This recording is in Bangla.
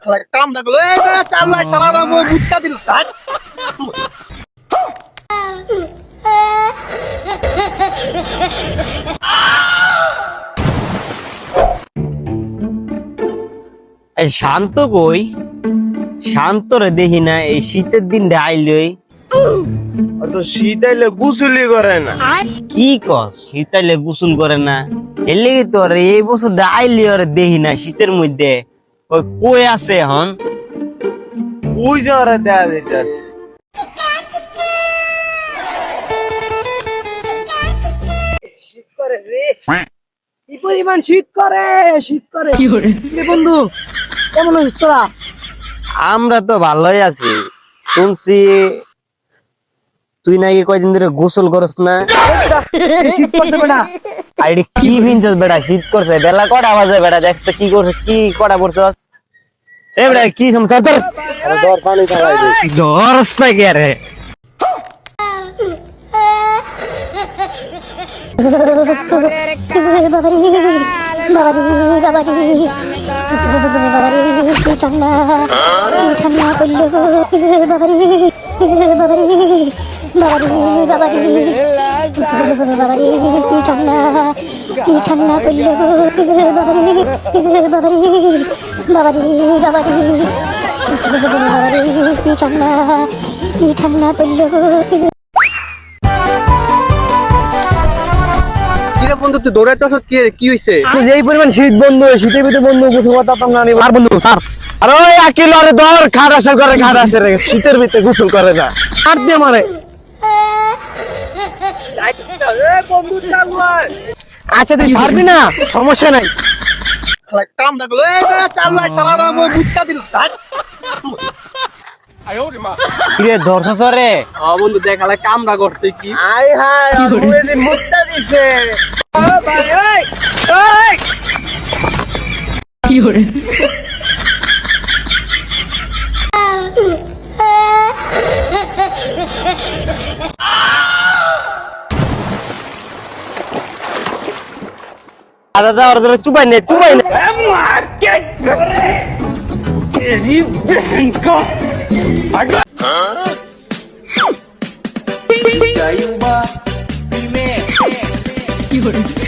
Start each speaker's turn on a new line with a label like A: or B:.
A: কাম দেখলো চাল ভাই সালা বুটটা দিল
B: শান্ত কই শান্ত রে দেখি না এই শীতের দিন আইলই
C: তো শীত আইলে গুসুলি করে না।
B: কি কস শীত আইলে গোসল করে না এর লেগে তো আর এই বছর আইলি ওরে দেখি না শীতের মধ্যে ওই কই আছে এখন
C: ওই যে ওরা দেয়া যাইতেছে।
A: শীত করে রে কি পরিমাণ শীত করে রে বন্ধু কেমন আছিস তোরা?
B: আমরা তো ভালোই আছি শুনছি তুই নাকি কয়দিন ধরে গোসল করস না
A: শীত পড়ছে বেটা
B: আইডি কি ভিনছস বেটা শীত করছে বেলা কটা বাজে বেটা দেখতে কি করছে কি কটা পড়ছস এ বেটা কি সমস্যা তোর
C: দর পানি খাওয়াই দে।
B: ধরস না কি আরে
A: কিরে বন্ধু তুই দৌড়াইতে আসছ কি হইছে?
C: এই পরিমাণ শীত বন্ধু শীতের ভিতরে বন্ধু গোসল করতাম না আর বন্ধু স্যার আরে ওই আকিল আরে দর খাট আসে করে খাট আসে রে শীতের ভিতরে গোসল করে না
A: আর দিয়ে মারে বন্ধু চাল ভাই
C: আচ্ছা তুই পারবি না সমস্যা নাই
A: কাম দেখলো চাল ভাই সালা বুটটা দিল
B: কিরে ধরছস রে
A: বন্ধু দেখালে কামটা করতে কি
C: আই হাই ওই যে মুটটা দিছে
B: দাদা ওর ধরে চুপাই নে
D: Cayuba, dime.